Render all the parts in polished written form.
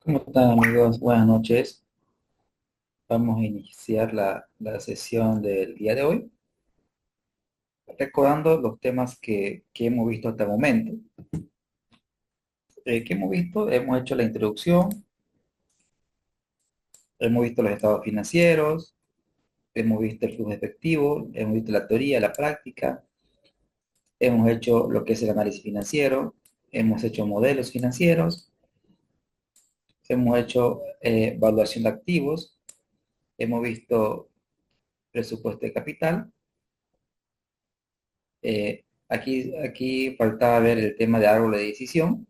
¿Cómo están, amigos? Buenas noches. Vamos a iniciar la sesión del día de hoy, recordando los temas que hemos visto hasta el momento. ¿Qué hemos visto? Hemos hecho la introducción, hemos visto los estados financieros, hemos visto el flujo efectivo, hemos visto la teoría, la práctica, hemos hecho lo que es el análisis financiero, hemos hecho modelos financieros, hemos hecho evaluación de activos, hemos visto presupuesto de capital. Aquí faltaba ver el tema de árbol de decisión.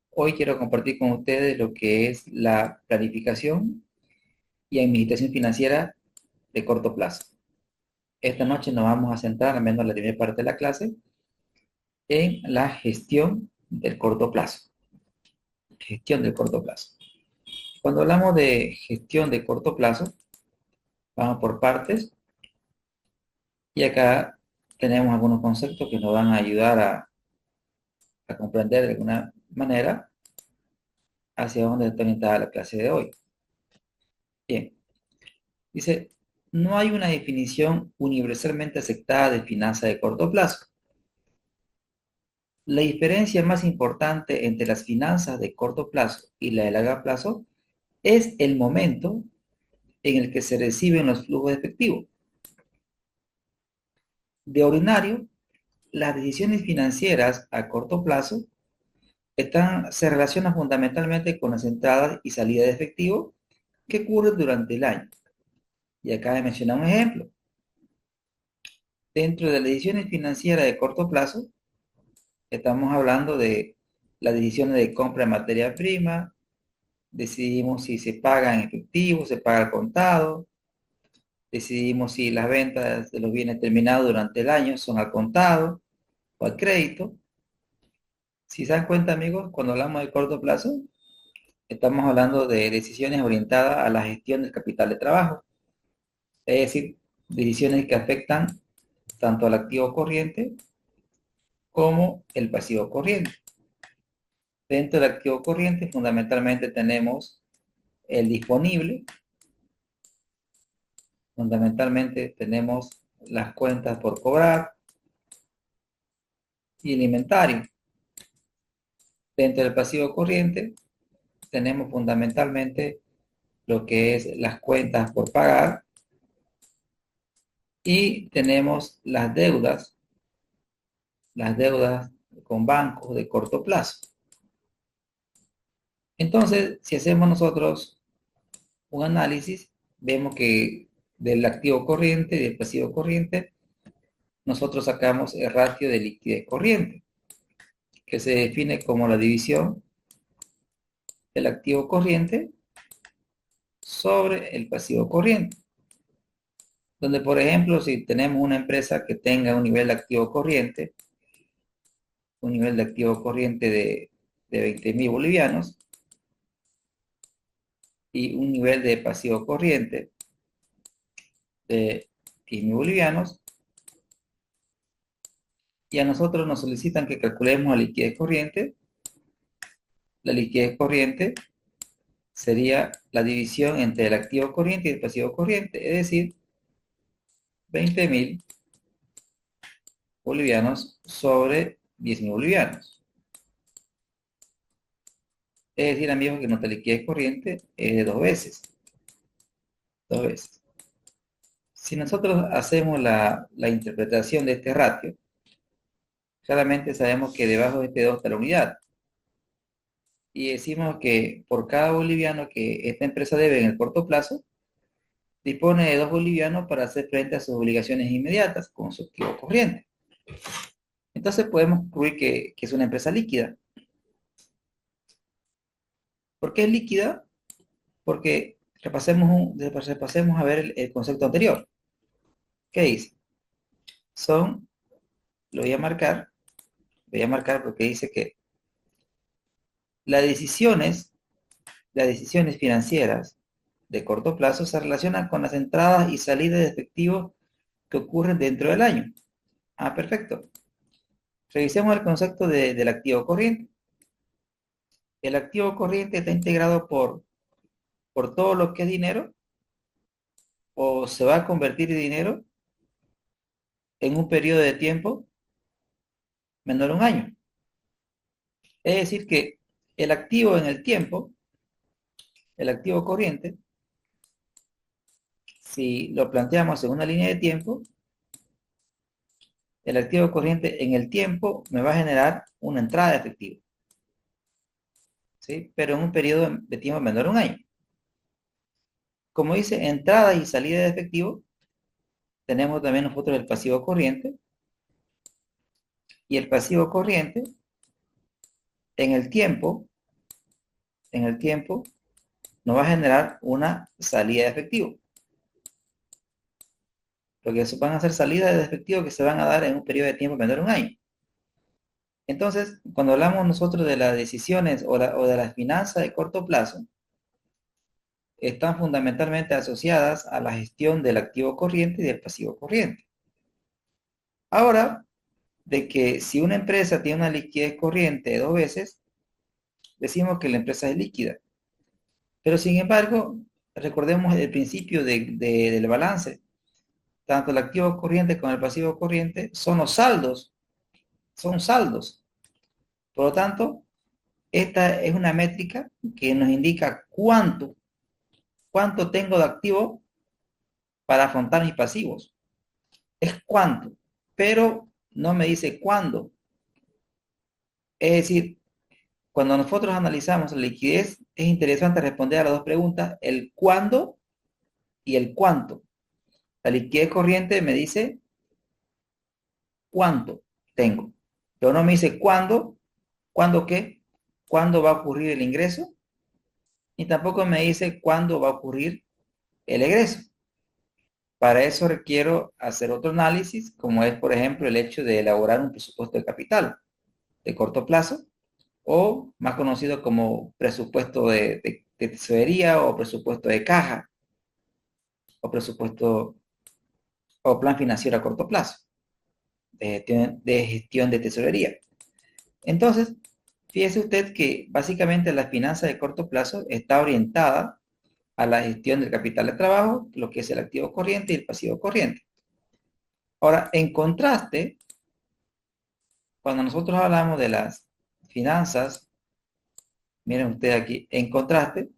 Hoy quiero compartir con ustedes lo que es la planificación y administración financiera de corto plazo. Esta noche nos vamos a centrar, al menos en la primera parte de la clase, en la gestión del corto plazo. Gestión del corto plazo. Cuando hablamos de gestión de corto plazo, vamos por partes y acá tenemos algunos conceptos que nos van a ayudar a comprender de alguna manera hacia dónde está orientada la clase de hoy. Bien, dice, no hay una definición universalmente aceptada de finanzas de corto plazo. La diferencia más importante entre las finanzas de corto plazo y la de largo plazo es el momento en el que se reciben los flujos de efectivo. De ordinario, las decisiones financieras a corto plazo se relacionan fundamentalmente con las entradas y salidas de efectivo que ocurren durante el año. Y acá he mencionado un ejemplo. Dentro de las decisiones financieras de corto plazo, estamos hablando de las decisiones de compra de materia prima, decidimos si se paga en efectivo, se paga al contado, decidimos si las ventas de los bienes terminados durante el año son al contado o al crédito. Si se dan cuenta, amigos, cuando hablamos de corto plazo, estamos hablando de decisiones orientadas a la gestión del capital de trabajo, es decir, decisiones que afectan tanto al activo corriente como el pasivo corriente. Dentro del activo corriente, fundamentalmente tenemos el disponible. Fundamentalmente tenemos las cuentas por cobrar y el inventario. Dentro del pasivo corriente tenemos fundamentalmente lo que es las cuentas por pagar y tenemos las deudas con bancos de corto plazo. Entonces, si hacemos nosotros un análisis, vemos que del activo corriente y del pasivo corriente, nosotros sacamos el ratio de liquidez corriente, que se define como la división del activo corriente sobre el pasivo corriente. Donde, por ejemplo, si tenemos una empresa que tenga un nivel de activo corriente, un nivel de activo corriente de 20.000 bolivianos y un nivel de pasivo corriente de 10.000 bolivianos, y a nosotros nos solicitan que calculemos la liquidez corriente. La liquidez corriente sería la división entre el activo corriente y el pasivo corriente, es decir, 20.000 bolivianos sobre 10.000 bolivianos. Es decir, amigos, que nuestra liquidez corriente es de dos veces. Dos veces. Si nosotros hacemos la interpretación de este ratio, claramente sabemos que debajo de este 2 está la unidad. Y decimos que por cada boliviano que esta empresa debe en el corto plazo, dispone de 2 bolivianos para hacer frente a sus obligaciones inmediatas con su activo corriente. Entonces podemos concluir que es una empresa líquida. ¿Por qué es líquida? Porque repasemos a ver el concepto anterior. ¿Qué dice? Son, lo voy a marcar porque dice que las decisiones, las decisiones financieras de corto plazo se relacionan con las entradas y salidas de efectivo que ocurren dentro del año. Ah, perfecto. Revisemos el concepto del activo corriente. el activo corriente está integrado por todo lo que es dinero o se va a convertir en dinero en un periodo de tiempo menor a un año. Es decir, que el activo en el tiempo, el activo corriente, si lo planteamos en una línea de tiempo, el activo corriente en el tiempo me va a generar una entrada de efectivo, ¿sí? Pero en un periodo de tiempo menor a un año. Como dice entrada y salida de efectivo, tenemos también nosotros el pasivo corriente, y el pasivo corriente en el tiempo, nos va a generar una salida de efectivo. Porque van a ser salidas de efectivo que se van a dar en un periodo de tiempo menor a un año. Entonces, cuando hablamos nosotros de las decisiones o de las finanzas de corto plazo, están fundamentalmente asociadas a la gestión del activo corriente y del pasivo corriente. Ahora, de que si una empresa tiene una liquidez corriente 2 veces, decimos que la empresa es líquida. Pero sin embargo, recordemos el principio del balance. Tanto el activo corriente como el pasivo corriente son los saldos, son saldos. Por lo tanto, esta es una métrica que nos indica cuánto tengo de activo para afrontar mis pasivos. Es cuánto, pero no me dice cuándo. Es decir, cuando nosotros analizamos la liquidez, es interesante responder a las dos preguntas, el cuándo y el cuánto. La liquidez corriente me dice cuánto tengo, pero no me dice cuándo qué, cuándo va a ocurrir el ingreso, ni tampoco me dice cuándo va a ocurrir el egreso. Para eso requiero hacer otro análisis, como es, por ejemplo, el hecho de elaborar un presupuesto de capital de corto plazo, o más conocido como presupuesto de tesorería o presupuesto de caja, o presupuesto o plan financiero a corto plazo, de gestión de tesorería. Entonces, fíjese usted que básicamente la finanza de corto plazo está orientada a la gestión del capital de trabajo, lo que es el activo corriente y el pasivo corriente. Ahora, en contraste, cuando nosotros hablamos de las finanzas, miren ustedes aquí, en contraste,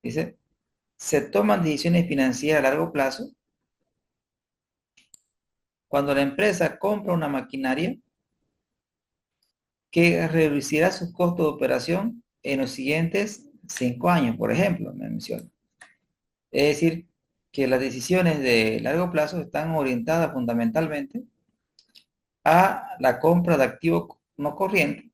dice, se toman decisiones financieras a largo plazo cuando la empresa compra una maquinaria que reducirá sus costos de operación en los siguientes 5 años, por ejemplo, me menciona. Es decir, que las decisiones de largo plazo están orientadas fundamentalmente a la compra de activos no corrientes,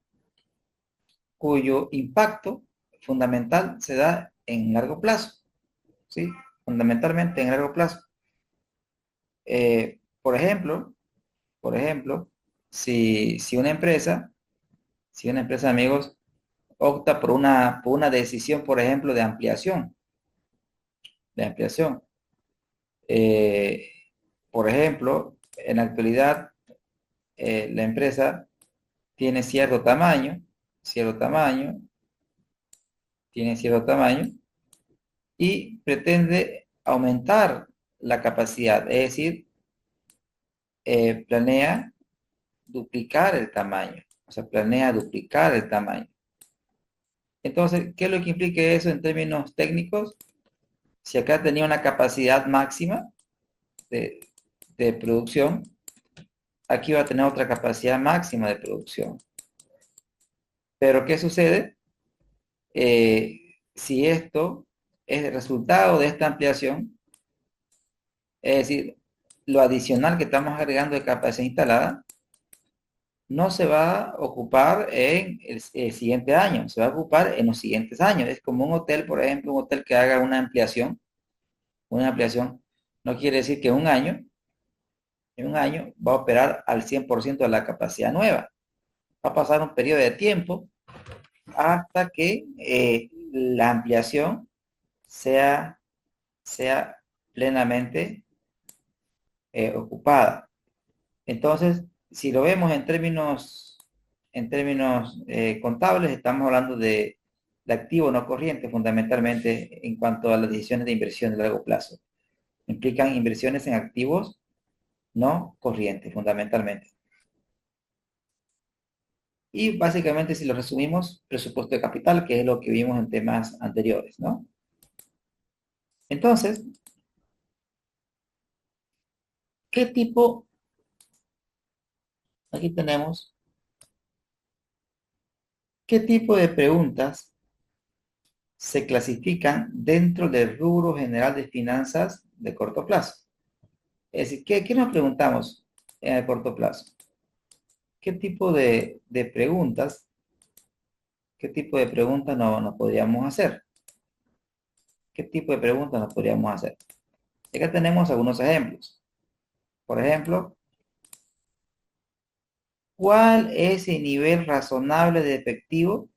cuyo impacto fundamental se da en largo plazo, ¿sí? Fundamentalmente en largo plazo. Por ejemplo, si una empresa, amigos, opta por una decisión, por ejemplo, de ampliación. Eh, por ejemplo, en la actualidad, la empresa tiene cierto tamaño, tiene cierto tamaño y pretende aumentar la capacidad, es decir, planea duplicar el tamaño, o sea, planea duplicar el tamaño. Entonces, ¿qué es lo que implica eso en términos técnicos? Si acá tenía una capacidad máxima de, de producción, aquí va a tener otra capacidad máxima de producción. Pero ¿qué sucede? Si esto es el resultado de esta ampliación, es decir, lo adicional que estamos agregando de capacidad instalada, no se va a ocupar en el siguiente año, se va a ocupar en los siguientes años. Es como un hotel, por ejemplo, un hotel que haga una ampliación no quiere decir que en un año va a operar al 100% de la capacidad nueva. Va a pasar un periodo de tiempo hasta que la ampliación sea plenamente ocupada. Entonces, si lo vemos en términos en términos contables, estamos hablando de activo no corriente, fundamentalmente en cuanto a las decisiones de inversión de largo plazo. Implican inversiones en activos no corrientes, fundamentalmente. Y básicamente, si lo resumimos, presupuesto de capital, que es lo que vimos en temas anteriores, ¿no? Entonces, ¿qué tipo? Aquí tenemos, ¿qué tipo de preguntas se clasifican dentro del rubro general de finanzas de corto plazo? Es decir, ¿qué nos preguntamos en el corto plazo? ¿Qué tipo de preguntas, qué tipo de preguntas nos podríamos hacer? ¿Qué tipo de preguntas nos podríamos hacer? Acá tenemos algunos ejemplos. Por ejemplo, ¿cuál es el nivel razonable de efectivo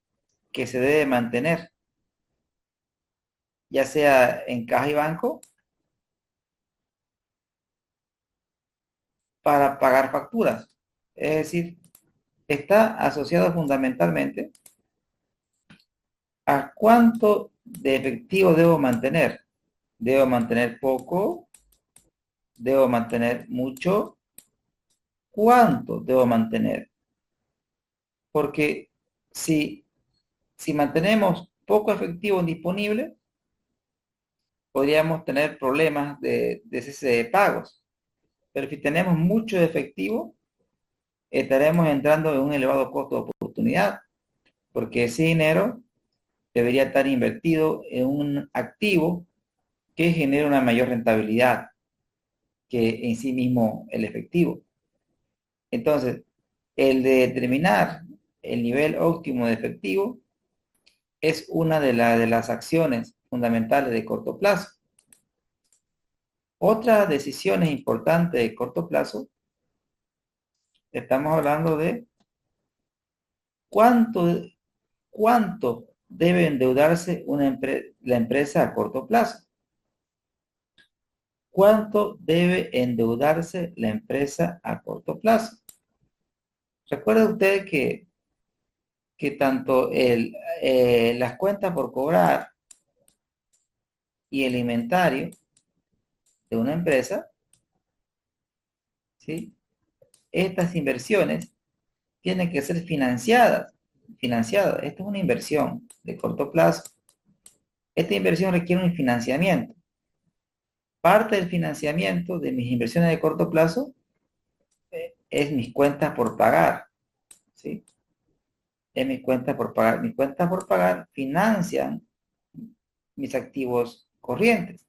que se debe mantener? Ya sea en caja y banco, para pagar facturas. Es decir, está asociado fundamentalmente a cuánto de efectivo debo mantener. ¿Debo mantener poco? ¿Debo mantener mucho? ¿Cuánto debo mantener? Porque si, si mantenemos poco efectivo disponible, podríamos tener problemas de cese de pagos. Pero si tenemos mucho efectivo, estaremos entrando en un elevado costo de oportunidad, porque ese dinero debería estar invertido en un activo que genere una mayor rentabilidad que en sí mismo el efectivo. Entonces, el de determinar el nivel óptimo de efectivo es una de las acciones fundamentales de corto plazo. Otras decisiones importantes de corto plazo, estamos hablando de cuánto, cuánto debe endeudarse la empresa a corto plazo. ¿Cuánto debe endeudarse la empresa a corto plazo? Recuerda usted que tanto las cuentas por cobrar y el inventario de una empresa, ¿sí? Estas inversiones tienen que ser financiadas. Esta es una inversión de corto plazo. Esta inversión requiere un financiamiento. Parte del financiamiento de mis inversiones de corto plazo es mis cuentas por pagar, ¿sí? Es mis cuentas por pagar. Mis cuentas por pagar financian mis activos corrientes.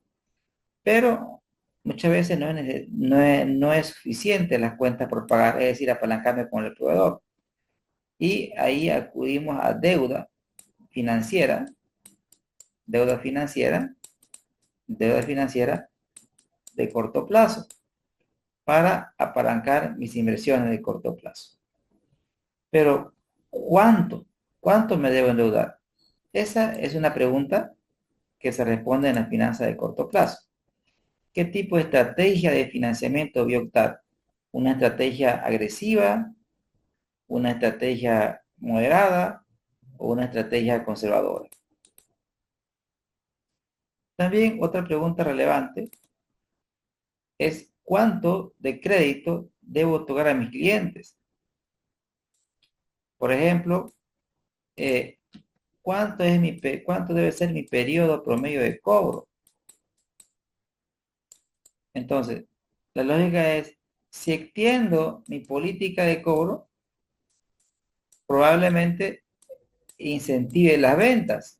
Pero muchas veces no es suficiente las cuentas por pagar, es decir, apalancarme con el proveedor. Y ahí acudimos a financiera, deuda financiera, deuda financiera de corto plazo para apalancar mis inversiones de corto plazo. Pero, ¿cuánto? ¿Cuánto me debo endeudar? Esa es una pregunta que se responde en la finanza de corto plazo. ¿Qué tipo de estrategia de financiamiento voy a optar? ¿Una estrategia agresiva? ¿Una estrategia moderada? ¿O una estrategia conservadora? También otra pregunta relevante es ¿cuánto de crédito debo otorgar a mis clientes? Por ejemplo, eh, ¿cuánto debe ser mi periodo promedio de cobro? Entonces, la lógica es, si extiendo mi política de cobro, probablemente incentive las ventas.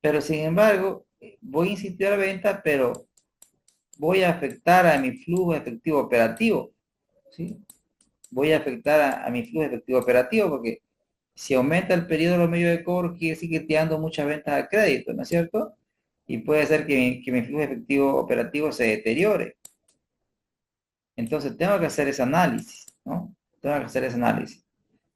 Pero sin embargo, voy a incentivar ventas, pero voy a afectar a mi flujo efectivo operativo, ¿sí? Voy a afectar a mi flujo efectivo operativo porque si aumenta el periodo de los medios de cobro, quiere decir que estoy dando muchas ventas al crédito, ¿no es cierto? Y puede ser que mi flujo efectivo operativo se deteriore. Entonces tengo que hacer ese análisis, ¿no? Tengo que hacer ese análisis.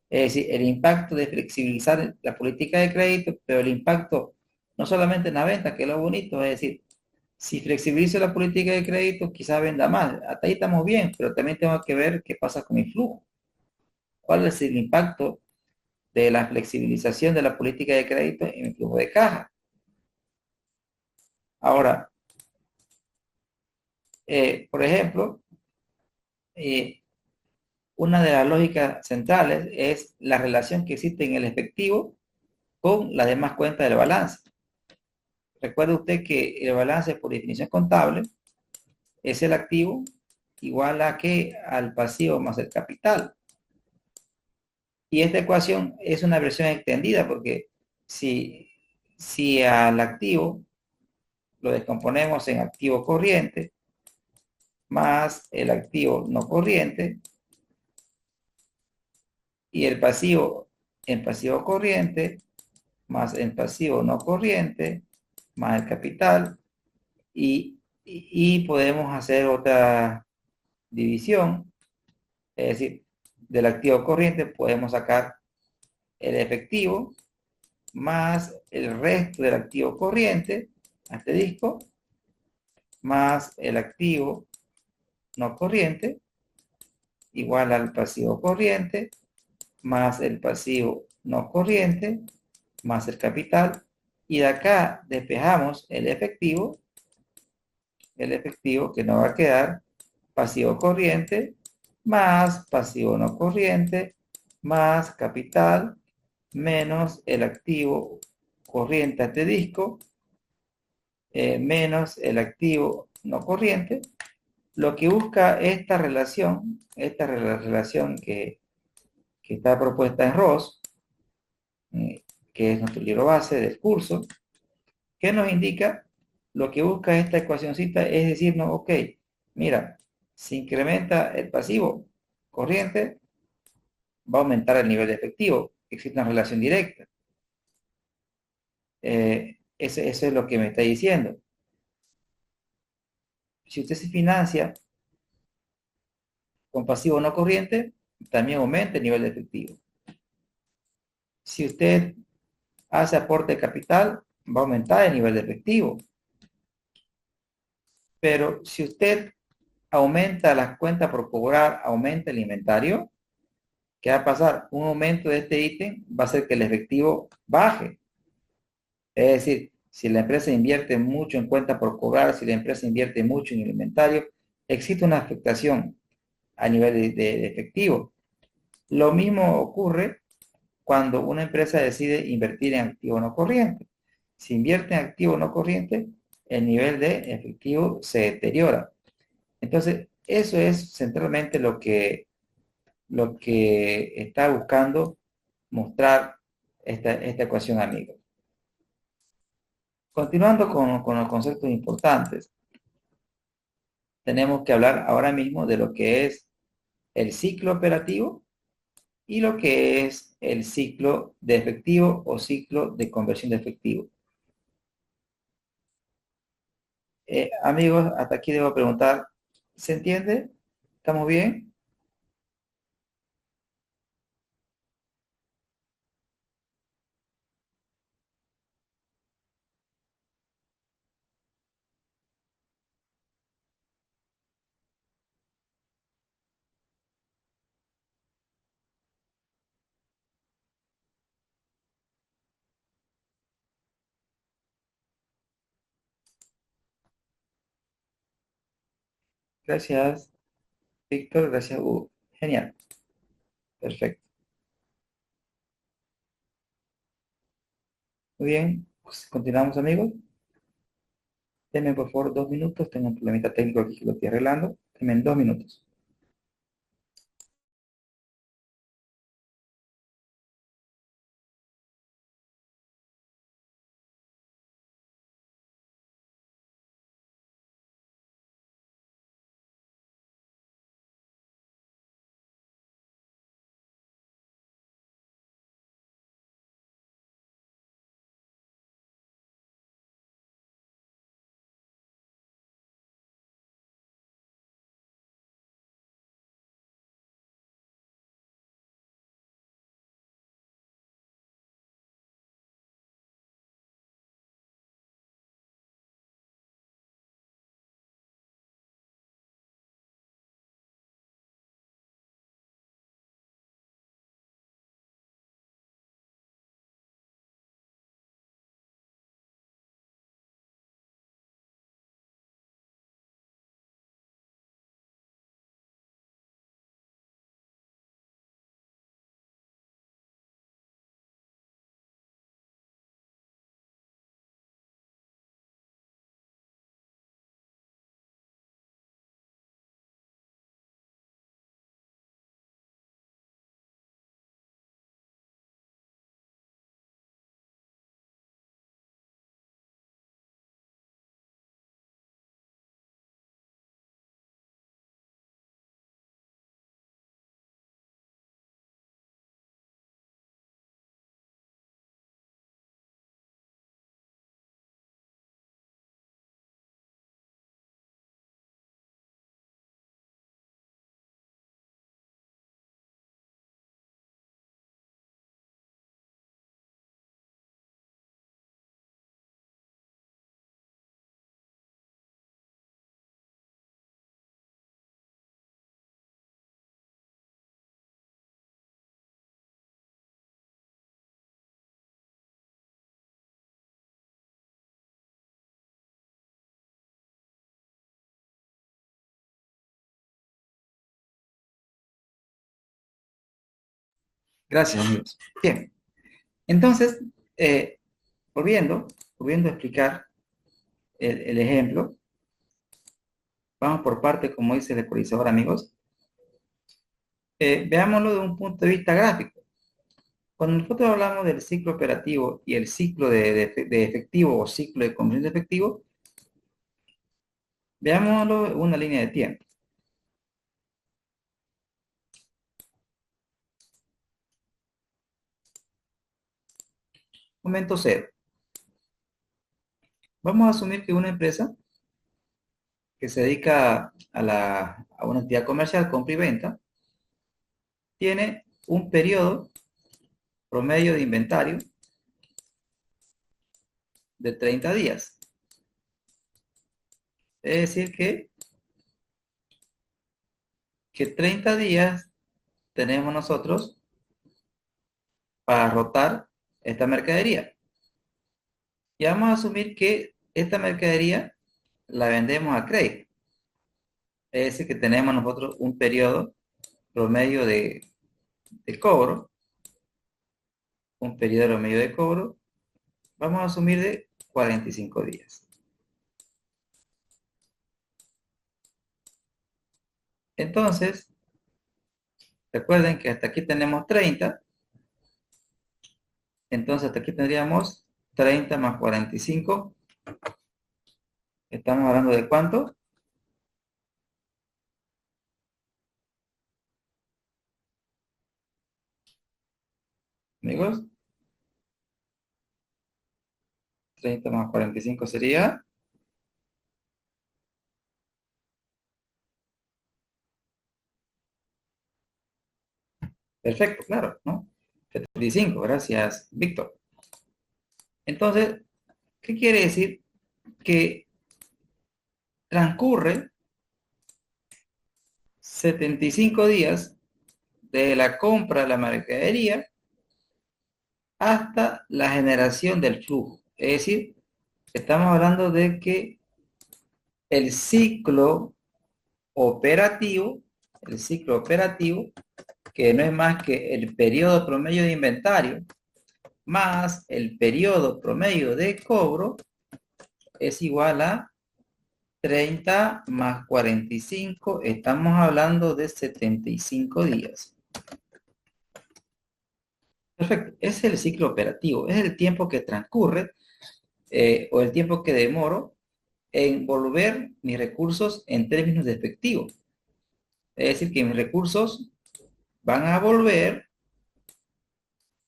Es decir, el impacto de flexibilizar la política de crédito, pero el impacto no solamente en la venta, que es lo bonito, es decir, si flexibilizo la política de crédito, quizá venda más. Hasta ahí estamos bien, pero también tengo que ver qué pasa con mi flujo. cuál es el impacto de la flexibilización de la política de crédito en el flujo de caja. Ahora, por ejemplo, eh, una de las lógicas centrales es la relación que existe en el efectivo con las demás cuentas del balance. Recuerde usted que el balance, por definición contable, es el activo igual a que al pasivo más el capital. Y esta ecuación es una versión extendida porque si al activo lo descomponemos en activo corriente más el activo no corriente y el pasivo en pasivo corriente más el pasivo no corriente más el capital y podemos hacer otra división, es decir, del activo corriente podemos sacar el efectivo más el resto del activo corriente, asterisco, más el activo no corriente, igual al pasivo corriente, más el pasivo no corriente, más el capital, y de acá despejamos el efectivo que nos va a quedar pasivo corriente, más pasivo no corriente, más capital, menos el activo corriente asterisco, menos el activo no corriente. Lo que busca esta relación que está propuesta en ROS, que es nuestro libro base del curso, que nos indica lo que busca esta ecuacióncita es decirnos, ok, mira, si incrementa el pasivo corriente, va a aumentar el nivel de efectivo. Existe una relación directa. Eso es lo que me está diciendo. Si usted se financia con pasivo no corriente, también aumenta el nivel de efectivo. Si usted hace aporte de capital, va a aumentar el nivel de efectivo. Pero si usted aumenta las cuentas por cobrar, aumenta el inventario, ¿qué va a pasar? Un aumento de este ítem va a hacer que el efectivo baje. Es decir, si la empresa invierte mucho en cuentas por cobrar, si la empresa invierte mucho en el inventario, existe una afectación a nivel de efectivo. Lo mismo ocurre cuando una empresa decide invertir en activo no corriente. Si invierte en activo no corriente, el nivel de efectivo se deteriora. Entonces, eso es centralmente lo que está buscando mostrar esta ecuación, amigos. Continuando con los conceptos importantes, tenemos que hablar ahora mismo de lo que es el ciclo operativo y lo que es el ciclo de efectivo o ciclo de conversión de efectivo. Amigos, hasta aquí debo preguntar, ¿se entiende? ¿Estamos bien? Gracias, Víctor. Gracias, Hugo. Genial. Perfecto. Muy bien. Pues, continuamos, amigos. Denme, por favor, 2 minutos. Tengo un problemita técnico aquí que lo estoy arreglando. Denme 2 minutos. Gracias, amigos. Bien, entonces, eh, volviendo a explicar el ejemplo, vamos por parte, como dice el ecualizador, amigos. Veámoslo de un punto de vista gráfico. Cuando nosotros hablamos del ciclo operativo y el ciclo de efectivo o ciclo de conversión de efectivo, veámoslo en una línea de tiempo. Momento cero. Vamos a asumir que una empresa que se dedica a una actividad comercial, compra y venta, tiene un periodo promedio de inventario de 30 días. Es decir, que 30 días tenemos nosotros para rotar esta mercadería. Y vamos a asumir que esta mercadería la vendemos a crédito. Es decir, que tenemos nosotros un periodo promedio de cobro, un periodo promedio de cobro, vamos a asumir de 45 días. Entonces, recuerden que hasta aquí tenemos 30, entonces hasta aquí tendríamos 30 más 45. Estamos hablando de ¿cuánto? Amigos, 30 más 45 sería... Perfecto, claro, ¿no? 75, gracias, Víctor. Entonces, ¿qué quiere decir? Que transcurre 75 días de la compra de la mercadería hasta la generación del flujo. Es decir, estamos hablando de que el operativo, el ciclo operativo, que no es más que el periodo promedio de inventario más el periodo promedio de cobro, es igual a 30 más 45, estamos hablando de 75 días. Perfecto, es el ciclo operativo, es el tiempo que transcurre o el tiempo que demoro en volver mis recursos en términos de efectivo. Es decir, que mis recursos van a volver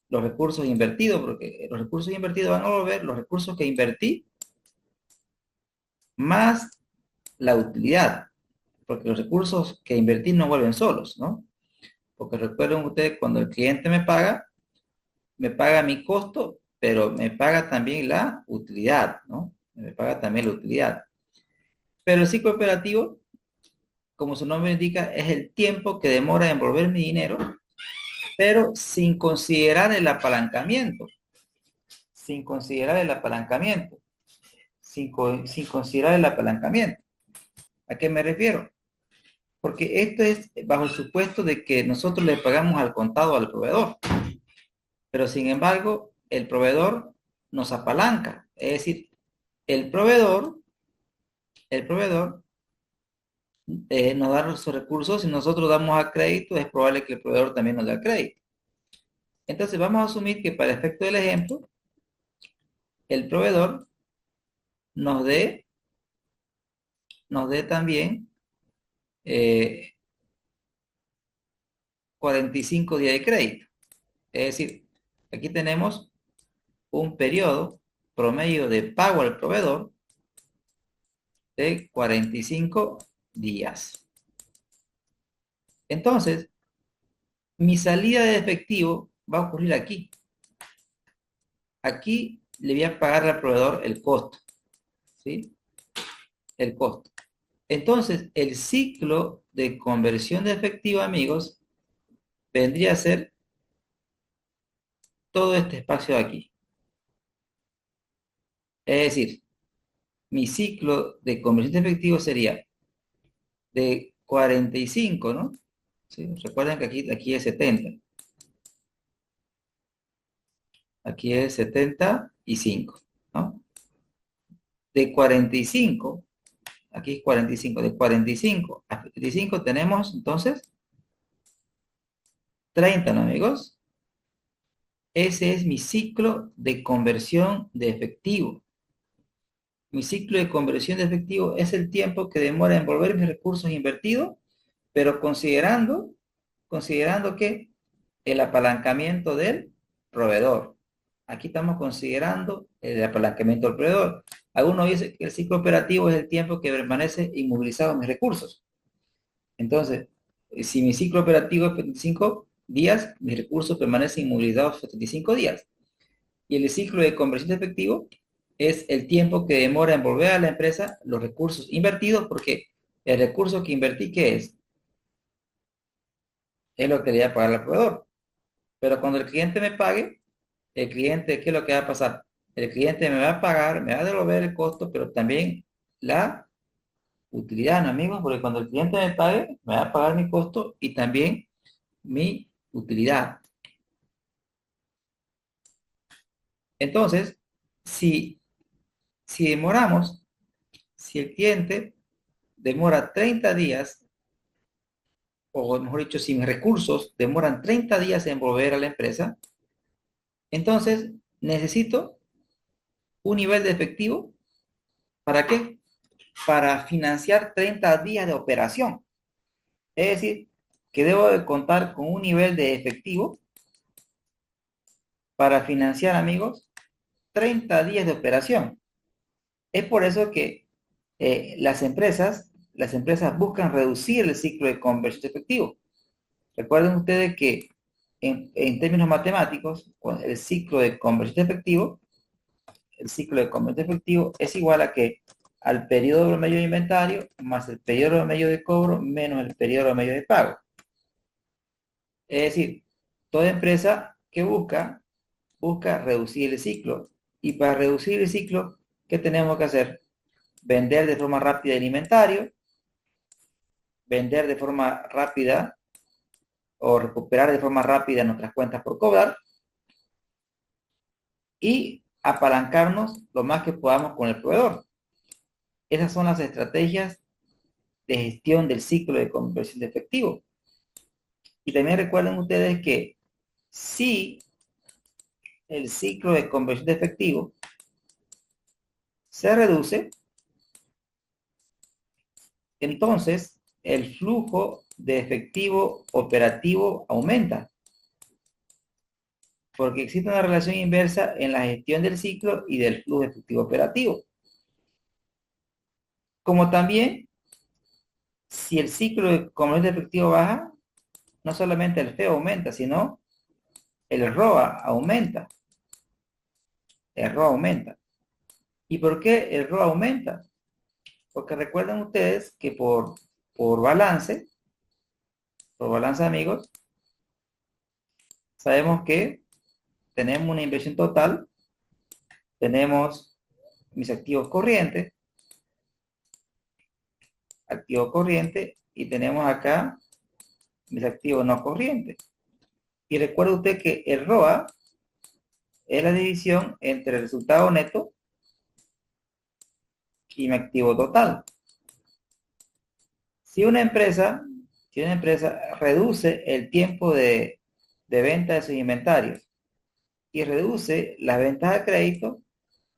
los recursos invertidos, porque los recursos invertidos van a volver los recursos que invertí más la utilidad, porque los recursos que invertí no vuelven solos, ¿no? Porque recuerden ustedes, cuando el cliente me paga mi costo, pero me paga también la utilidad, ¿no? Me paga también la utilidad. Pero el ciclo operativo, como su nombre indica, es el tiempo que demora en volver mi dinero, pero sin considerar el apalancamiento, sin considerar el apalancamiento, sin considerar el apalancamiento. ¿A qué me refiero? Porque esto es bajo el supuesto de que nosotros le pagamos al contado al proveedor, pero sin embargo, el proveedor nos apalanca. Es decir, el proveedor, el proveedor nos da sus recursos y nosotros damos a crédito, es probable que el proveedor también nos dé crédito. Entonces vamos a asumir que para el efecto del ejemplo, el proveedor nos dé, nos dé también 45 días de crédito. Es decir, aquí tenemos un periodo promedio de pago al proveedor de 45 días. Entonces, mi salida de efectivo va a ocurrir aquí. Aquí le voy a pagar al proveedor el costo, ¿sí? El costo. Entonces, el ciclo de conversión de efectivo, amigos, vendría a ser todo este espacio de aquí. Es decir, mi ciclo de conversión de efectivo sería de 45, ¿no? ¿Sí? Recuerden que aquí es 70. Aquí es 75, ¿no? De 45, aquí es 45, de 45 a 75 tenemos entonces 30, ¿no, amigos? Ese es mi ciclo de conversión de efectivo. Mi ciclo de conversión de efectivo es el tiempo que demora en volver mis recursos invertidos, pero considerando que el apalancamiento del proveedor. Aquí estamos considerando el apalancamiento del proveedor. Algunos dicen que el ciclo operativo es el tiempo que permanece inmovilizado mis recursos. Entonces, si mi ciclo operativo es 25 días, mis recursos permanecen inmovilizados 75 días. Y el ciclo de conversión de efectivo es el tiempo que demora en volver a la empresa los recursos invertidos, porque el recurso que invertí, ¿qué es? Es lo que le voy a pagar al proveedor. Pero cuando el cliente me pague, el cliente, ¿qué es lo que va a pasar? El cliente me va a pagar, me va a devolver el costo, pero también la utilidad, ¿no, amigos? Porque cuando el cliente me pague, me va a pagar mi costo y también mi utilidad. Entonces, si, si demoramos, si el cliente demora 30 días, o mejor dicho, si mis recursos demoran 30 días en volver a la empresa, entonces necesito un nivel de efectivo. ¿Para qué? Para financiar 30 días de operación. Es decir, que debo de contar con un nivel de efectivo para financiar, amigos, 30 días de operación. Es por eso que las empresas buscan reducir el ciclo de conversión de efectivo. Recuerden ustedes que en términos matemáticos, el ciclo de conversión de efectivo, el ciclo de conversión de efectivo es igual a que al periodo medio de inventario más el periodo medio de cobro menos el periodo medio de pago. Es decir, toda empresa que busca reducir el ciclo. Y para reducir el ciclo, ¿qué tenemos que hacer? Vender de forma rápida el inventario, vender de forma rápida o recuperar de forma rápida nuestras cuentas por cobrar y apalancarnos lo más que podamos con el proveedor. Esas son las estrategias de gestión del ciclo de conversión de efectivo. Y también recuerden ustedes que si el ciclo de conversión de efectivo se reduce, entonces el flujo de efectivo operativo aumenta, porque existe una relación inversa en la gestión del ciclo y del flujo de efectivo operativo. Como también, si el ciclo de conversión de efectivo baja, no solamente el FEO aumenta, sino el ROA aumenta. El ROA aumenta. ¿Y por qué el ROA aumenta? Porque recuerden ustedes que por balance, por balance amigos, sabemos que tenemos una inversión total, tenemos mis activos corrientes, y tenemos acá mis activos no corrientes. Y recuerde usted que el ROA es la división entre el resultado neto y mi activo total. Si una empresa, si una empresa reduce el tiempo de venta de sus inventarios y reduce las ventas a crédito,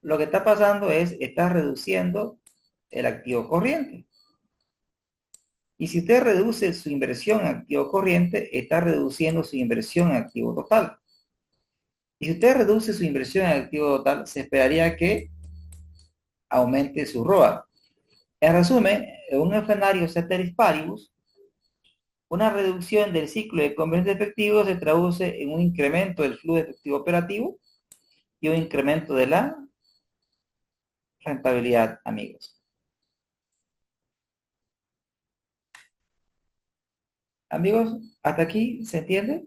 lo que está pasando es, está reduciendo el activo corriente. Y si usted reduce su inversión en activo corriente, está reduciendo su inversión en activo total. Y si usted reduce su inversión en activo total, se esperaría que aumente su ROA. En resumen, en un escenario ceteris paribus, una reducción del ciclo de conversión de efectivo se traduce en un incremento del flujo de efectivo operativo y un incremento de la rentabilidad, amigos. Amigos, ¿hasta aquí se entiende?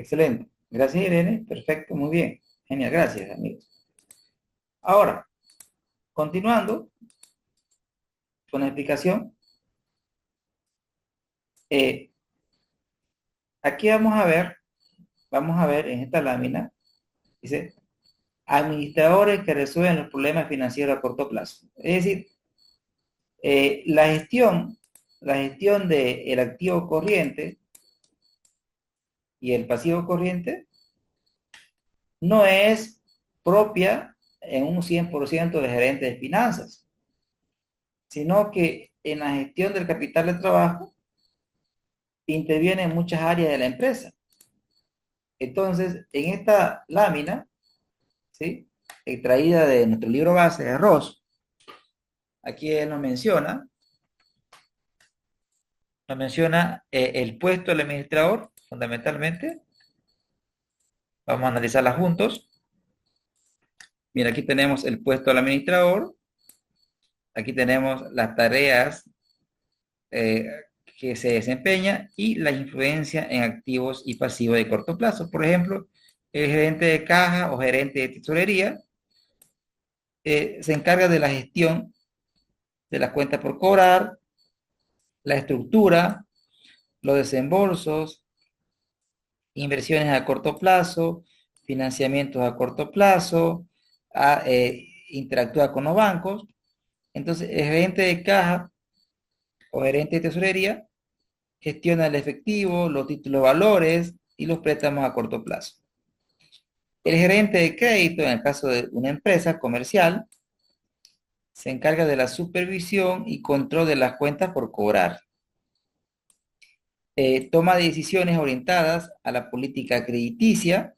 Excelente. Gracias, Irene. Perfecto, muy bien. Genial, gracias, amigos. Ahora, continuando con la explicación, eh, aquí vamos a ver en esta lámina, dice, administradores que resuelven los problemas financieros a corto plazo. Es decir, la gestión del activo corriente y el pasivo corriente no es propia en un 100% de gerente de finanzas, sino que en la gestión del capital de trabajo interviene en muchas áreas de la empresa. Entonces, en esta lámina, ¿sí?, extraída de nuestro libro base de Ross, aquí él nos menciona el puesto del administrador, fundamentalmente. Vamos a analizarla juntos. Mira, aquí tenemos el puesto del administrador. Aquí tenemos las tareas eh, que se desempeña y la influencia en activos y pasivos de corto plazo. Por ejemplo, el gerente de caja o gerente de tesorería se encarga de la gestión de las cuentas por cobrar, la estructura, los desembolsos, inversiones a corto plazo, financiamientos a corto plazo, interactúa con los bancos. Entonces, el gerente de caja o gerente de tesorería gestiona el efectivo, los títulos valores y los préstamos a corto plazo. El gerente de crédito, en el caso de una empresa comercial, se encarga de la supervisión y control de las cuentas por cobrar. Toma decisiones orientadas a la política crediticia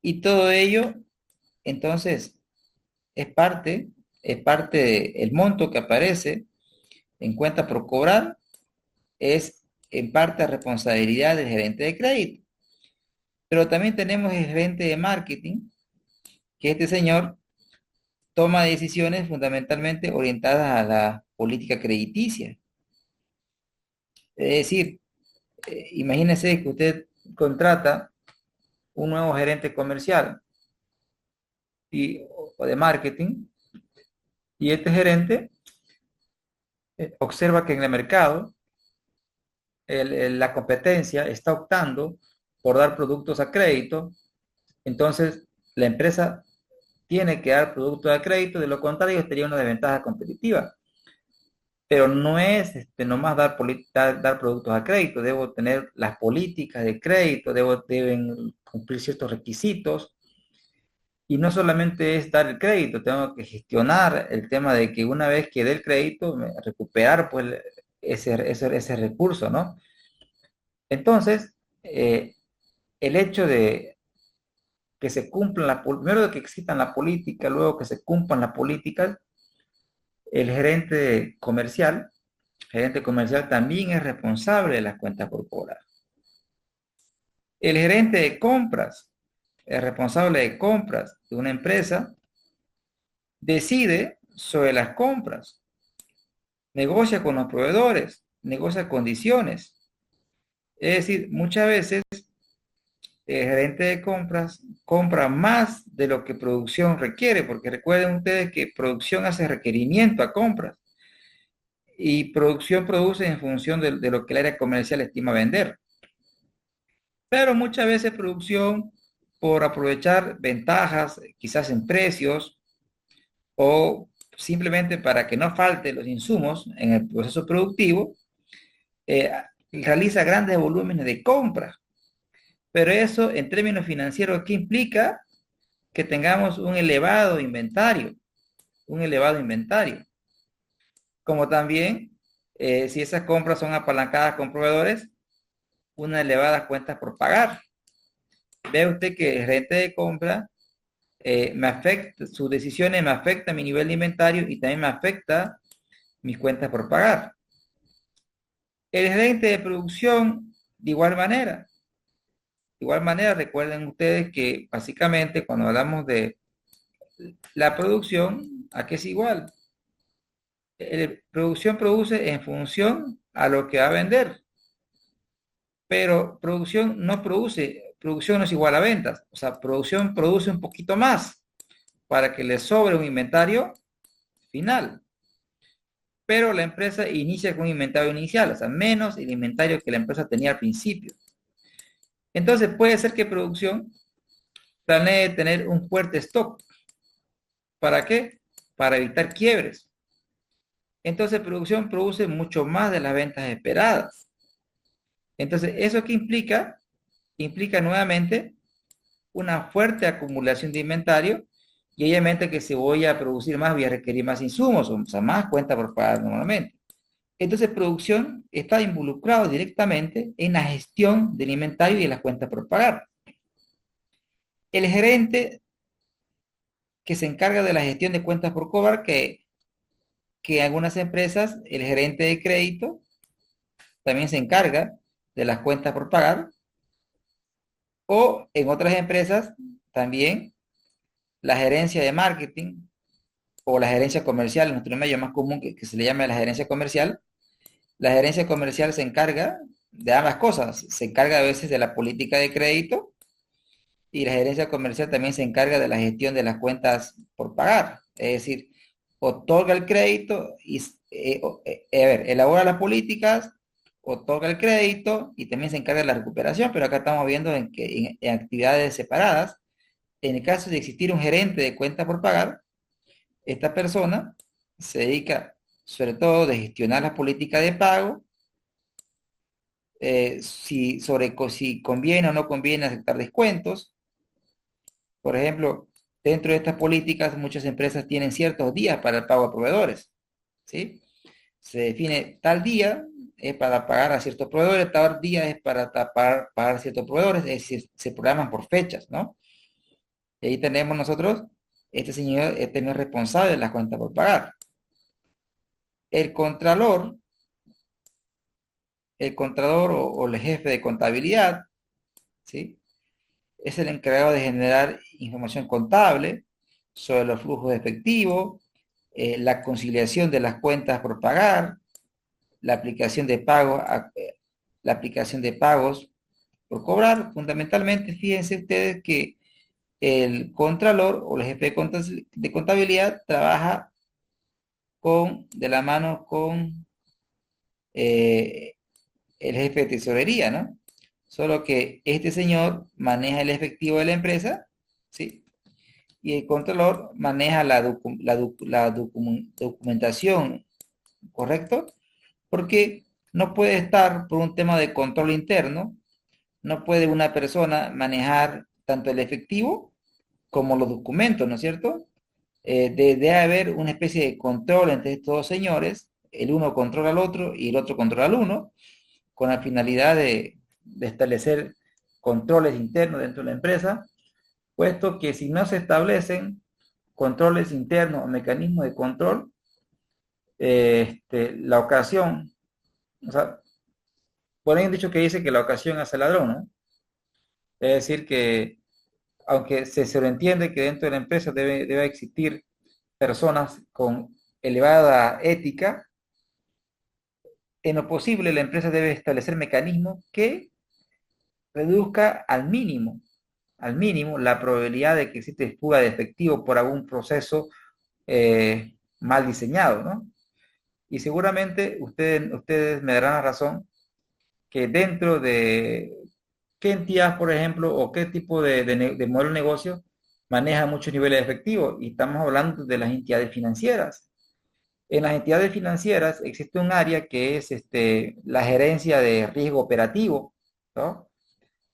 y todo ello, entonces, es parte del monto que aparece en cuenta por cobrar, es en parte responsabilidad del gerente de crédito. Pero también tenemos el gerente de marketing, que este señor toma decisiones fundamentalmente orientadas a la política crediticia. Es decir, imagínese que usted contrata un nuevo gerente comercial o de marketing, y este gerente observa que en el mercado la competencia está optando por dar productos a crédito. Entonces la empresa tiene que dar productos a crédito, de lo contrario tendría una desventaja competitiva. Pero no es nomás dar productos a crédito, debo tener las políticas de crédito, deben cumplir ciertos requisitos. Y no solamente es dar el crédito, tengo que gestionar el tema de que una vez que dé el crédito, recuperar pues ese recurso, ¿no? Entonces, el hecho de que se cumplan primero de que existan la política, luego que se cumplan las políticas, el gerente comercial también es responsable de las cuentas por cobrar. El gerente de compras, el responsable de compras de una empresa, decide sobre las compras, negocia con los proveedores, negocia condiciones. Es decir, muchas veces el gerente de compras compra más de lo que producción requiere, porque recuerden ustedes que producción hace requerimiento a compras y producción produce en función de lo que el área comercial estima vender. Pero muchas veces producción, por aprovechar ventajas, quizás en precios, o simplemente para que no falte los insumos en el proceso productivo, eh, realiza grandes volúmenes de compra. Pero eso, en términos financieros, ¿qué implica? Que tengamos un elevado inventario. Como también, si esas compras son apalancadas con proveedores, una elevada cuenta por pagar. Ve usted que el gerente de compra me afecta, sus decisiones me afectan mi nivel de inventario y también me afecta mis cuentas por pagar. El gerente de producción, de igual manera. De igual manera, recuerden ustedes que básicamente cuando hablamos de la producción, aquí es igual. La producción produce en función a lo que va a vender. Pero producción no produce producción no es igual a ventas. O sea, producción produce un poquito más para que le sobre un inventario final. Pero la empresa inicia con un inventario inicial, o sea, menos el inventario que la empresa tenía al principio. Entonces puede ser que producción planee tener un fuerte stock. ¿Para qué? Para evitar quiebres. Entonces producción produce mucho más de las ventas esperadas. Entonces, ¿eso qué implica? Implica nuevamente una fuerte acumulación de inventario y obviamente que si voy a producir más voy a requerir más insumos, o sea, más cuenta por pagar normalmente. Entonces, producción está involucrado directamente en la gestión del inventario y de las cuentas por pagar. El gerente que se encarga de la gestión de cuentas por cobrar, que en algunas empresas el gerente de crédito también se encarga de las cuentas por pagar, o en otras empresas también la gerencia de marketing o la gerencia comercial, en nuestro medio más común que se le llama la gerencia comercial. La gerencia comercial se encarga de ambas cosas, se encarga a veces de la política de crédito y la gerencia comercial también se encarga de la gestión de las cuentas por pagar, es decir, otorga el crédito y, a ver, elabora las políticas, otorga el crédito y también se encarga de la recuperación, pero acá estamos viendo en actividades separadas. En el caso de existir un gerente de cuenta por pagar, esta persona se dedica sobre todo de gestionar la política de pago, si conviene o no conviene aceptar descuentos. Por ejemplo, dentro de estas políticas muchas empresas tienen ciertos días para el pago a proveedores, ¿sí? Se define tal día es para pagar a ciertos proveedores, tal día es para pagar a ciertos proveedores, es decir, se programan por fechas, ¿no? Y ahí tenemos nosotros, este señor es también responsable de las cuentas por pagar. El contralor, o el jefe de contabilidad, ¿sí? Es el encargado de generar información contable sobre los flujos de efectivo, la conciliación de las cuentas por pagar, la aplicación de pagos, la aplicación de pagos por cobrar. Fundamentalmente, fíjense ustedes que el contralor o el jefe de contabilidad trabaja de la mano con eh, el jefe de tesorería, ¿no? Solo que este señor maneja el efectivo de la empresa, ¿sí? Y el contralor maneja documentación, ¿correcto? Porque no puede estar por un tema de control interno, no puede una persona manejar tanto el efectivo como los documentos, ¿no es cierto? Debe haber una especie de control entre estos dos señores, el uno controla al otro y el otro controla al uno, con la finalidad de establecer controles internos dentro de la empresa, puesto que si no se establecen controles internos o mecanismos de control, la ocasión, o sea, por ahí han dicho que dice que la ocasión hace ladrón, ¿no? Es decir, que aunque se sobreentiende que dentro de la empresa debe existir personas con elevada ética, en lo posible la empresa debe establecer mecanismos que reduzca al mínimo la probabilidad de que existe fuga de efectivo por algún proceso mal diseñado, ¿no? Y seguramente ustedes me darán la razón que dentro de qué entidad, por ejemplo, o qué tipo de modelo de negocio maneja muchos niveles de efectivo. Y estamos hablando de las entidades financieras. En las entidades financieras existe un área que es la gerencia de riesgo operativo, ¿no?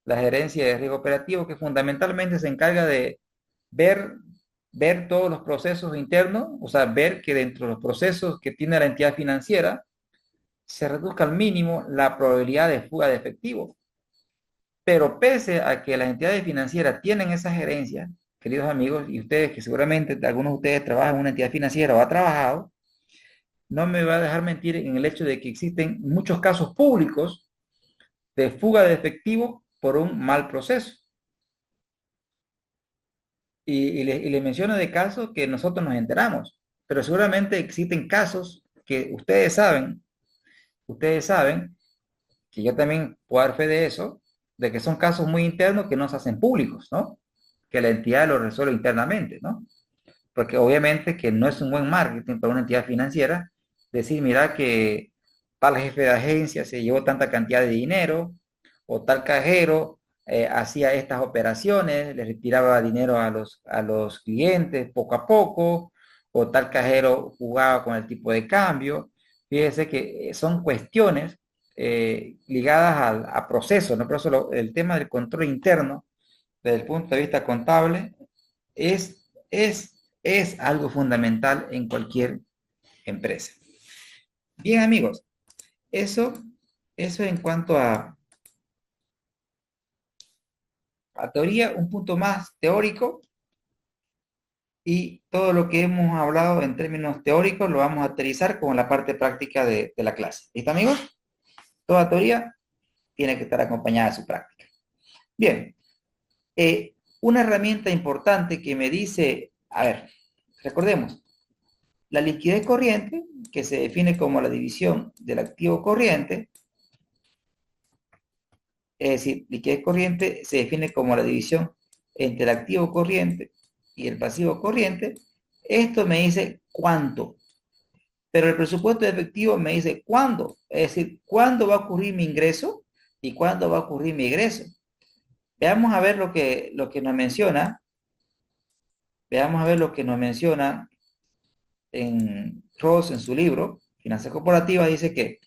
La gerencia de riesgo operativo que fundamentalmente se encarga de ver, ver todos los procesos internos, o sea, ver que dentro de los procesos que tiene la entidad financiera se reduzca al mínimo la probabilidad de fuga de efectivo. Pero pese a que las entidades financieras tienen esa gerencia, queridos amigos, y ustedes que seguramente algunos de ustedes trabajan en una entidad financiera o ha trabajado, no me va a dejar mentir en el hecho de que existen muchos casos públicos de fuga de efectivo por un mal proceso. Y le menciono de casos que nosotros nos enteramos, pero seguramente existen casos que ustedes saben, que yo también puedo dar fe de eso, de que son casos muy internos que no se hacen públicos, ¿no? Que la entidad lo resuelve internamente, ¿no? Porque obviamente que no es un buen marketing para una entidad financiera decir, mira que tal jefe de agencia se llevó tanta cantidad de dinero o tal cajero hacía estas operaciones, le retiraba dinero a los clientes poco a poco, o tal cajero jugaba con el tipo de cambio. Fíjese que son cuestiones ligadas a procesos, ¿no? Por eso el tema del control interno, desde el punto de vista contable, es algo fundamental en cualquier empresa. Bien, amigos, eso, eso en cuanto a teoría, un punto más teórico, y todo lo que hemos hablado en términos teóricos lo vamos a aterrizar con la parte práctica de la clase. ¿Listo, amigos? Toda teoría tiene que estar acompañada de su práctica. Bien, una herramienta importante que me dice, a ver, recordemos, la liquidez corriente, que se define como la división del activo corriente, es decir, liquidez corriente se define como la división entre el activo corriente y el pasivo corriente. Esto me dice cuánto, pero el presupuesto de efectivo me dice cuándo, es decir, cuándo va a ocurrir mi ingreso y cuándo va a ocurrir mi egreso. Veamos a ver lo que nos menciona. Veamos a ver lo que nos menciona en Ross en su libro, Finanzas Corporativas, dice que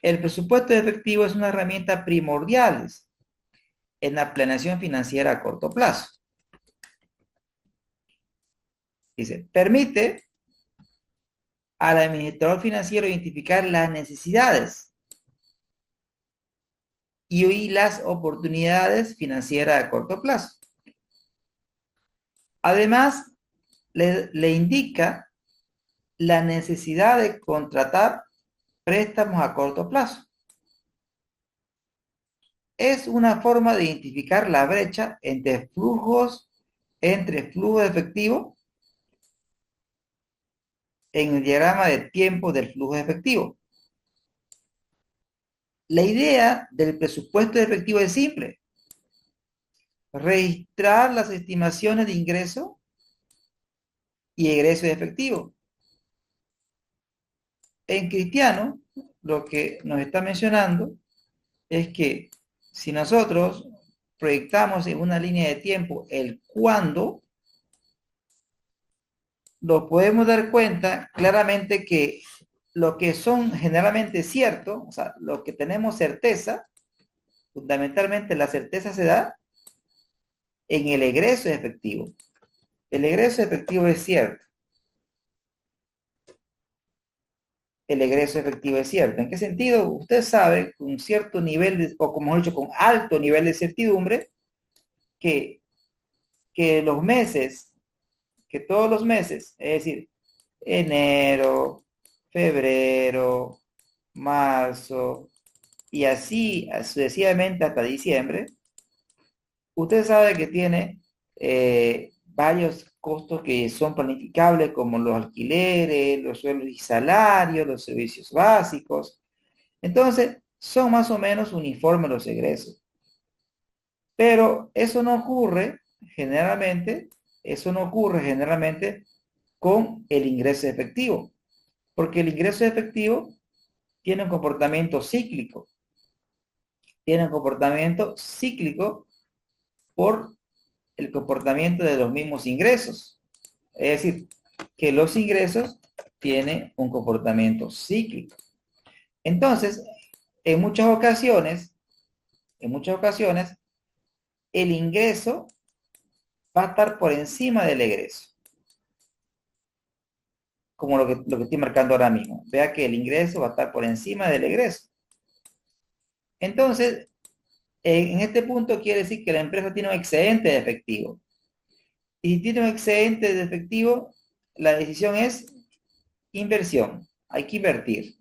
el presupuesto de efectivo es una herramienta primordial en la planeación financiera a corto plazo. Dice, permite al administrador financiero identificar las necesidades y las oportunidades financieras a corto plazo. Además, le indica la necesidad de contratar préstamos a corto plazo. Es una forma de identificar la brecha entre flujo de efectivo en el diagrama de tiempo del flujo de efectivo. La idea del presupuesto de efectivo es simple. Registrar las estimaciones de ingreso y egreso de efectivo. En cristiano, lo que nos está mencionando es que si nosotros proyectamos en una línea de tiempo el cuándo, nos podemos dar cuenta claramente que lo que son generalmente ciertos, o sea, lo que tenemos certeza, fundamentalmente la certeza se da en el egreso efectivo. El egreso efectivo es cierto. El egreso efectivo es cierto. ¿En qué sentido? Usted sabe con cierto nivel, o como he dicho, con alto nivel de certidumbre, que, que los meses, que todos los meses, es decir, enero, febrero, marzo, y así sucesivamente hasta diciembre, usted sabe que tiene varios costos que son planificables, como los alquileres, los sueldos y salarios, los servicios básicos. Entonces, son más o menos uniformes los egresos. Pero eso no ocurre generalmente con el ingreso efectivo, porque el ingreso efectivo tiene un comportamiento cíclico. Tiene un comportamiento cíclico por el comportamiento de los mismos ingresos. Es decir, que los ingresos tienen un comportamiento cíclico. Entonces, en muchas ocasiones, el ingreso va a estar por encima del egreso, como lo que estoy marcando ahora mismo. Vea que el ingreso va a estar por encima del egreso. Entonces, en este punto quiere decir que la empresa tiene un excedente de efectivo. Y si tiene un excedente de efectivo, la decisión es inversión. Hay que invertir.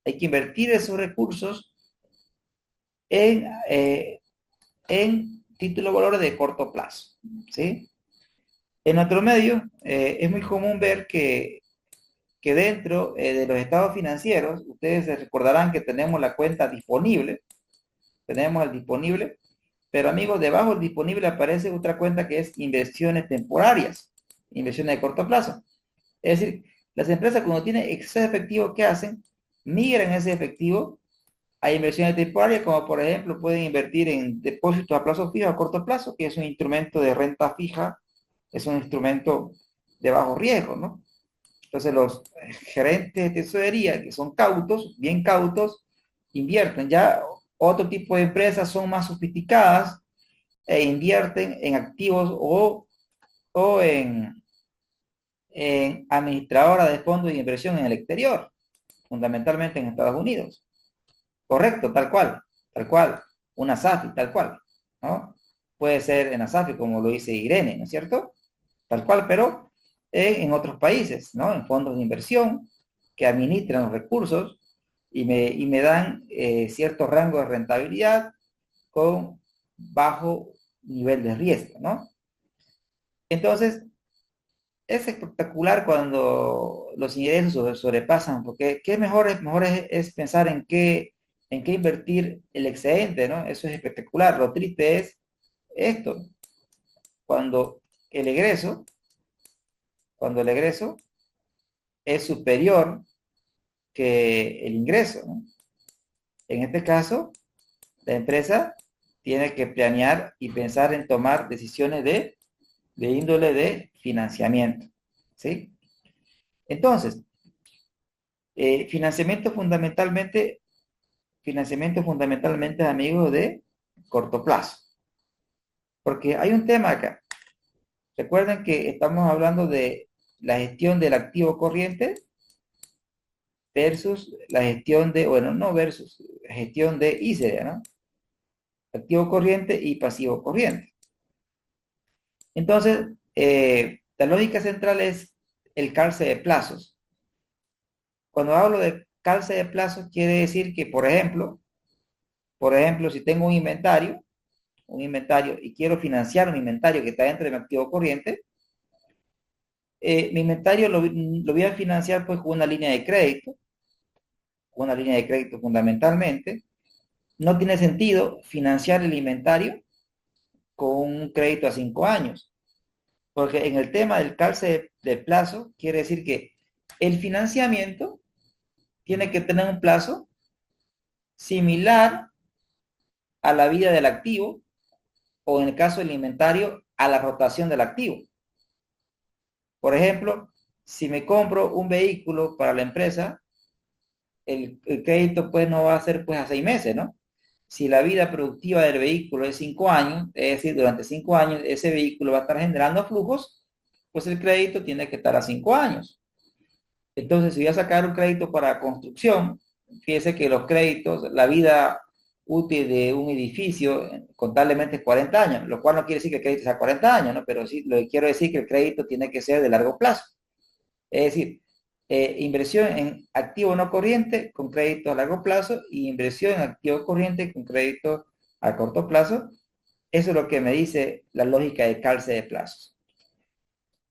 Hay que invertir esos recursos en títulos de valores de corto plazo. ¿Sí? En nuestro medio es muy común ver que dentro de los estados financieros, ustedes se recordarán que tenemos la cuenta disponible. tenemos el disponible, pero amigos, debajo del disponible aparece otra cuenta que es inversiones temporarias, inversiones de corto plazo. Es decir, las empresas cuando tienen exceso de efectivo, ¿qué hacen? Migran ese efectivo a inversiones temporarias, como por ejemplo pueden invertir en depósitos a plazo fijo, a corto plazo, que es un instrumento de renta fija, es un instrumento de bajo riesgo, ¿no? Entonces los gerentes de tesorería, que son cautos, bien cautos, invierten. Ya otro tipo de empresas son más sofisticadas e invierten en activos o en administradora de fondos de inversión en el exterior, fundamentalmente en Estados Unidos. Correcto, tal cual, una SAFI, tal cual, ¿no? Puede ser en la SAFI como lo dice Irene, ¿no es cierto? Tal cual, pero en otros países, ¿no? En fondos de inversión que administran los recursos y me dan cierto rango de rentabilidad con bajo nivel de riesgo, ¿no? Entonces, es espectacular cuando los ingresos sobrepasan, porque qué mejor es pensar en qué invertir el excedente, ¿no? Eso es espectacular. Lo triste es esto, cuando el egreso, cuando el egreso es superior que el ingreso, ¿no? En este caso, la empresa tiene que planear y pensar en tomar decisiones de índole de financiamiento, ¿sí? Entonces, financiamiento fundamentalmente, amigos, de corto plazo. Porque hay un tema acá. Recuerden que estamos hablando de la gestión del activo corriente versus la gestión de, bueno, no versus, gestión de ICEA, ¿no? Activo corriente y pasivo corriente. Entonces, la lógica central es el calce de plazos. Cuando hablo de calce de plazos, quiere decir que, por ejemplo, si tengo un inventario y quiero financiar un inventario que está dentro de mi activo corriente, mi inventario lo voy a financiar pues con una línea de crédito fundamentalmente. No tiene sentido financiar el inventario con un crédito a 5 años, porque en el tema del calce de plazo, quiere decir que el financiamiento tiene que tener un plazo similar a la vida del activo o en el caso del inventario a la rotación del activo. Por ejemplo, si me compro un vehículo para la empresa, el crédito pues no va a ser pues a 6 meses, ¿no? Si la vida productiva del vehículo es 5 años, es decir, durante 5 años ese vehículo va a estar generando flujos, pues el crédito tiene que estar a 5 años. Entonces, si voy a sacar un crédito para construcción, fíjese que los créditos, la vida útil de un edificio, contablemente es 40 años, lo cual no quiere decir que el crédito sea 40 años, ¿no? Pero sí, lo que quiero decir que el crédito tiene que ser de largo plazo. Es decir, inversión en activo no corriente con crédito a largo plazo y inversión en activo corriente con crédito a corto plazo. Eso es lo que me dice la lógica de calce de plazos.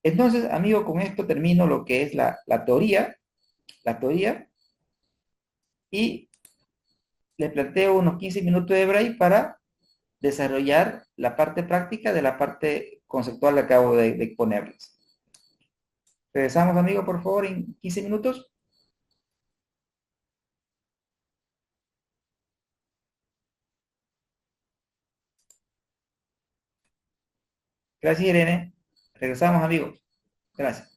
Entonces, amigo, con esto termino lo que es la teoría y les planteo unos 15 minutos de break para desarrollar la parte práctica de la parte conceptual que acabo de exponerles. Regresamos, amigo, por favor, en 15 minutos. Gracias, Irene. Regresamos, amigos. Gracias.